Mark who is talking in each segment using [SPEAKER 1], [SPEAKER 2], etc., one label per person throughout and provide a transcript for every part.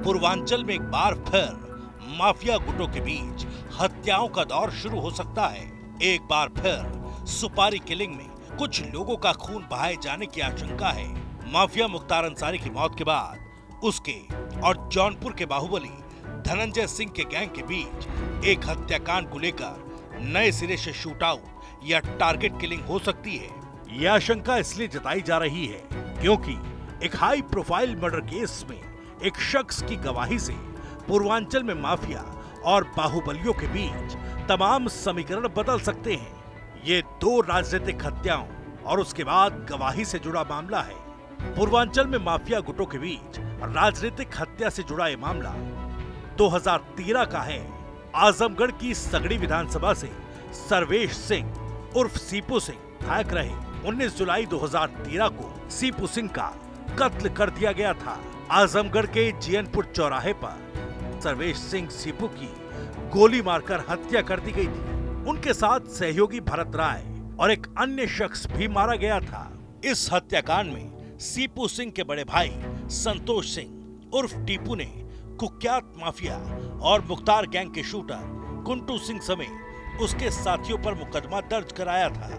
[SPEAKER 1] पूर्वांचल में एक बार फिर माफिया गुटों के बीच हत्याओं का दौर शुरू हो सकता है। एक बार फिर सुपारी किलिंग में कुछ लोगों का खून बहाए जाने की आशंका है। माफिया मुख्तार अंसारी की मौत के बाद उसके और जौनपुर के बाहुबली धनंजय सिंह के गैंग के बीच एक हत्याकांड को लेकर नए सिरे से शूट आउट या टारगेट किलिंग हो सकती है। यह आशंका इसलिए जताई जा रही है क्योंकि एक हाई प्रोफाइल मर्डर केस में एक शख्स की गवाही से पूर्वांचल में माफिया और बाहुबलियों के बीच तमाम समीकरण बदल सकते हैं। ये दो राजनीतिक हत्याओं और उसके बाद गवाही से जुड़ा मामला है। पूर्वांचल में माफिया गुटों के बीच राजनीतिक हत्या से जुड़ा ये मामला 2013 का है। आजमगढ़ की सगड़ी विधानसभा से सर्वेश सिंह उर्फ सीपू सिंह विधायक रहे। 19 जुलाई 2013 को सीपू सिंह का कत्ल कर दिया गया था। आजमगढ़ के जीयनपुर चौराहे पर सर्वेश सिंह सीपू की गोली मारकर हत्या कर दी गई थी। उनके साथ सहयोगी भरत राय और एक अन्य शख्स भी मारा गया था। इस हत्याकांड में सीपू सिंह के बड़े भाई संतोष सिंह उर्फ टीपू ने कुख्यात माफिया और मुख्तार गैंग के शूटर कुंटू सिंह समेत उसके साथियों पर मुकदमा दर्ज कराया था।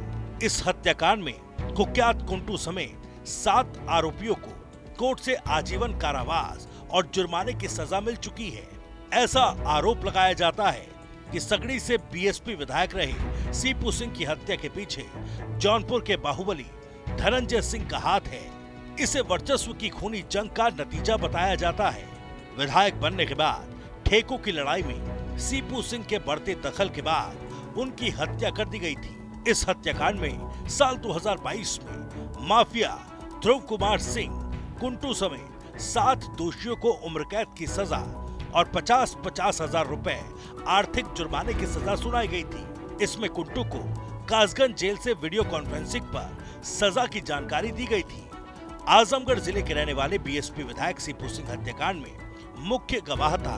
[SPEAKER 1] इस हत्याकांड में कुख्यात कुंटू समेत 7 आरोपियों को कोर्ट से आजीवन कारावास और जुर्माने की सजा मिल चुकी है। ऐसा आरोप लगाया जाता है कि सगड़ी से बीएसपी विधायक रहे सीपू सिंह की हत्या के पीछे जौनपुर के बाहुबली धनंजय सिंह का हाथ है। इसे वर्चस्व की खूनी जंग का नतीजा बताया जाता है। विधायक बनने के बाद ठेकों की लड़ाई में सीपू सिंह के बढ़ते दखल के बाद उनकी हत्या कर दी गई थी। इस हत्याकांड में साल 2022 में माफिया ध्रुव कुमार सिंह कुंटू समेत 7 दोषियों को उम्र कैद की सजा और 50-50 हजार रुपए आर्थिक जुर्माने की सजा सुनाई गई थी। इसमें कुंटू को कासगंज जेल से वीडियो कॉन्फ्रेंसिंग पर सजा की जानकारी दी गई थी। आजमगढ़ जिले के रहने वाले बीएसपी विधायक सीपू सिंह हत्याकांड में मुख्य गवाह था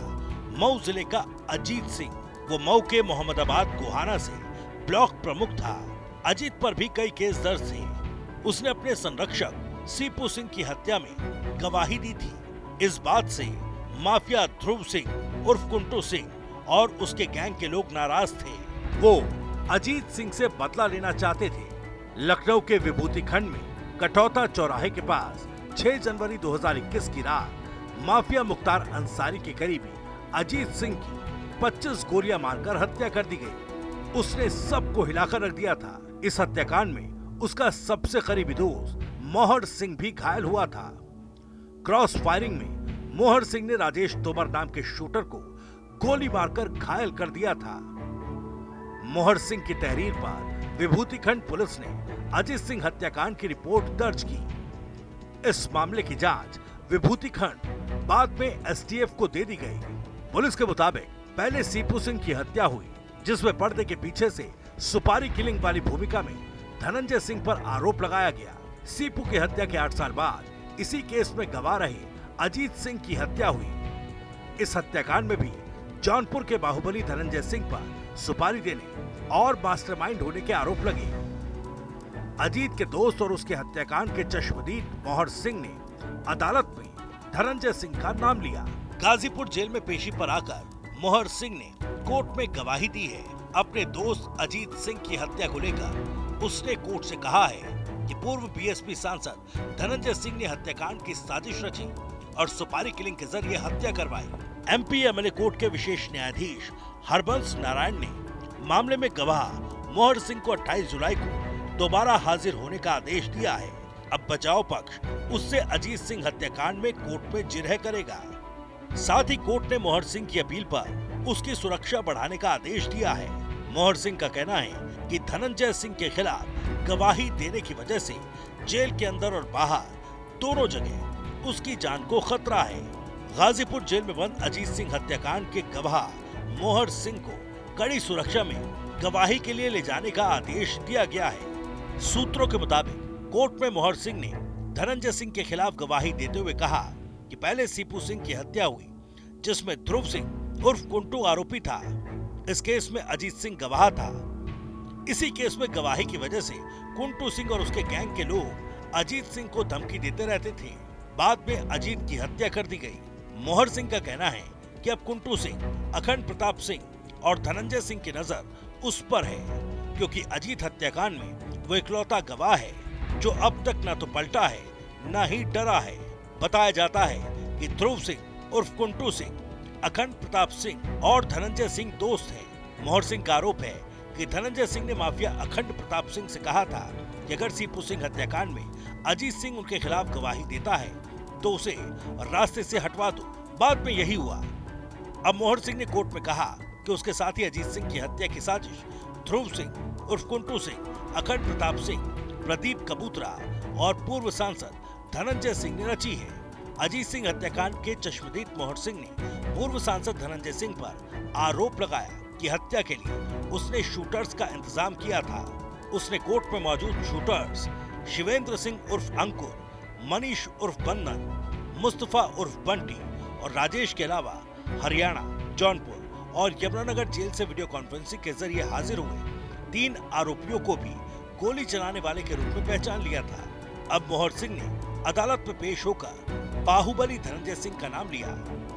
[SPEAKER 1] मऊ जिले का अजीत सिंह। वो मऊ के मोहम्मदाबाद गोहाना से ब्लॉक प्रमुख था। अजीत पर भी कई केस दर्ज थे। उसने अपने संरक्षक सीपू सिंह की हत्या में गवाही दी थी। इस बात से माफिया ध्रुव सिंह उर्फ कुंटू सिंह और उसके गैंग के लोग नाराज थे। वो अजीत सिंह से बदला लेना चाहते थे। लखनऊ के विभूति खंड में कटौता चौराहे के पास 6 जनवरी 2021 की रात माफिया मुख्तार अंसारी के करीबी अजीत सिंह की 25 गोलियां मारकर हत्या कर दी गई। उसने सबको हिलाकर रख दिया था। इस हत्याकांड में उसका सबसे करीबी दोस्त मोहर सिंह भी घायल हुआ था। क्रॉस फायरिंग में मोहर सिंह ने राजेश तोमर नाम के शूटर को गोली मारकर घायल कर दिया था। मोहर सिंह की तहरीर पर विभूति खंड पुलिस ने अजीत सिंह हत्याकांड की रिपोर्ट दर्ज की। इस मामले की जांच विभूति खंड बाद में एसटीएफ को दे दी गई। पुलिस के मुताबिक पहले सीपू सिंह की हत्या हुई, जिसमें पर्दे के पीछे से सुपारी किलिंग वाली भूमिका में धनंजय सिंह पर आरोप लगाया गया। सीपू की हत्या के 8 साल बाद इसी केस में गवाह रहे अजीत सिंह की हत्या हुई। इस हत्याकांड में भी जौनपुर के बाहुबली धनंजय सिंह पर सुपारी देने और मास्टरमाइंड होने के आरोप लगे। अजीत के दोस्त और उसके हत्याकांड के चश्मदीद मोहर सिंह ने अदालत में धनंजय सिंह का नाम लिया। गाजीपुर जेल में पेशी पर आकर मोहर सिंह ने कोर्ट में गवाही दी है। अपने दोस्त अजीत सिंह की हत्या को लेकर उसने कोर्ट से कहा है कि पूर्व बीएसपी सांसद धनंजय सिंह ने हत्याकांड की साजिश रची और सुपारी किलिंग के जरिए हत्या करवाई। एमपी एमएलए कोर्ट के विशेष न्यायाधीश हरबंस नारायण ने मामले में गवाह मोहर सिंह को 28 जुलाई को दोबारा हाजिर होने का आदेश दिया है। अब बचाव पक्ष उससे अजीत सिंह हत्याकांड में कोर्ट में जिरह करेगा। साथ ही कोर्ट ने मोहर सिंह की अपील पर उसकी सुरक्षा बढ़ाने का आदेश दिया है। मोहर सिंह का कहना है कि धनंजय सिंह के खिलाफ गवाही देने की वजह से जेल के अंदर और बाहर दोनों जगह उसकी जान को खतरा है। गाजीपुर जेल में बंद अजीत सिंह हत्याकांड के गवाह मोहर सिंह को कड़ी सुरक्षा में गवाही के लिए ले जाने का आदेश दिया गया है। सूत्रों के मुताबिक कोर्ट में मोहर सिंह ने धनंजय सिंह के खिलाफ गवाही देते हुए कहा कि पहले सीपू सिंह की हत्या हुई, जिसमें ध्रुव सिंह उर्फ कुंटू आरोपी था। इस केस में अजीत सिंह गवाह था। इसी केस में गवाही की वजह से कुंटू सिंह और उसके गैंग के लोग अजीत सिंह को धमकी देते रहते थे। बाद में अजीत की हत्या कर दी गई। मोहर सिंह का कहना है कि अब कुंटू सिंह, अखंड प्रताप सिंह और धनंजय सिंह की नजर उस पर है, क्योंकि अजीत हत्याकांड में वो इकलौता गवाह है जो अब तक न तो पलटा है न ही डरा है। बताया जाता है कि ध्रुव सिंह उर्फ कुंटू सिंह, अखंड प्रताप सिंह और धनंजय सिंह दोस्त हैं। मोहर सिंह का आरोप है कि धनंजय सिंह ने माफिया अखंड प्रताप सिंह से कहा था कि अगर सीपू सिंह हत्याकांड में अजीत सिंह उनके खिलाफ गवाही देता है तो उसे रास्ते से हटवा दो। बाद में यही हुआ। अब मोहर सिंह ने कोर्ट में कहा कि उसके साथी अजीत सिंह की हत्या की साजिश ध्रुव सिंह उर्फ कुंटू सिंह, अखंड प्रताप सिंह, प्रदीप कबूतरा और पूर्व सांसद धनंजय सिंह ने रची है। अजीत सिंह हत्याकांड के चश्मदीद मोहर सिंह ने पूर्व सांसद धनंजय सिंह पर आरोप लगाया कि हत्या के लिए उसने शूटर्स का इंतजाम किया था। उसने कोर्ट में मौजूद शूटर्स शिवेंद्र सिंह उर्फ अंकुर, मनीष उर्फ बंदन, मुस्तफा उर्फ बंटी और राजेश के अलावा हरियाणा, जौनपुर और यमुनानगर जेल से वीडियो कॉन्फ्रेंसिंग के जरिए हाजिर हुए 3 आरोपियों को भी गोली चलाने वाले के रूप में पहचान लिया था। अब मोहर सिंह ने अदालत में पेश होकर बाहुबली धनंजय सिंह का नाम लिया।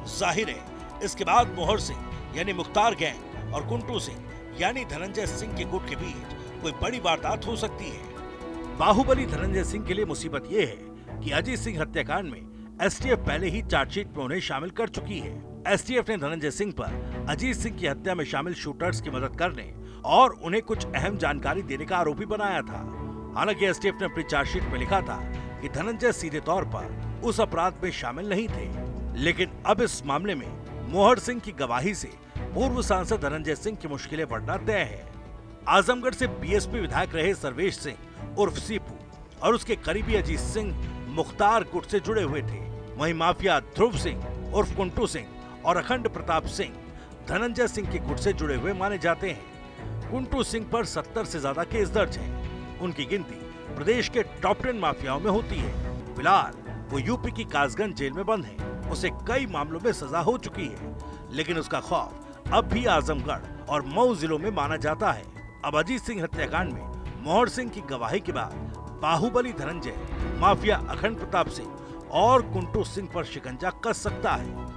[SPEAKER 1] जाहिर है इसके बाद मोहर सिंह यानी मुख्तार गैंग और कुंटू सिंह यानी धनंजय सिंह के गुट के बीच कोई बड़ी वारदात हो सकती है। बाहुबली धनंजय सिंह के लिए मुसीबत ये है कि अजीत सिंह हत्याकांड में एसटीएफ पहले ही चार्जशीट में उन्हें शामिल कर चुकी है। एसटीएफ ने धनंजय सिंह पर अजीत सिंह की हत्या में शामिल शूटर्स की मदद करने और उन्हें कुछ अहम जानकारी देने का आरोपी बनाया था। हालांकि एसटीएफ ने अपनी चार्जशीट में लिखा था कि धनंजय सीधे तौर पर उस अपराध में शामिल नहीं थे, लेकिन अब इस मामले में मोहर सिंह की गवाही से पूर्व सांसद धनंजय सिंह की मुश्किलें बढ़ना तय है। आजमगढ़ से बीएसपी विधायक रहे सर्वेश सिंह उर्फ सीपू और उसके करीबी अजीत सिंह मुख्तार गुट से जुड़े हुए थे। वहीं माफिया ध्रुव सिंह उर्फ कुंटू सिंह और अखंड प्रताप सिंह धनंजय सिंह के गुट से जुड़े हुए माने जाते हैं। कुंटू सिंह पर 70 से ज्यादा केस दर्ज हैं। उनकी गिनती प्रदेश के टॉप 10 माफियाओं में होती है। फिलहाल वो यूपी की कासगंज जेल में बंद है। उसे कई मामलों में सजा हो चुकी है, लेकिन उसका खौफ अब भी आजमगढ़ और मऊ जिलों में माना जाता है। अब अजीत सिंह हत्याकांड में मोहर सिंह की गवाही के बाद बाहुबली धनंजय, माफिया अखंड प्रताप सिंह और कुंटू सिंह पर शिकंजा कस सकता है।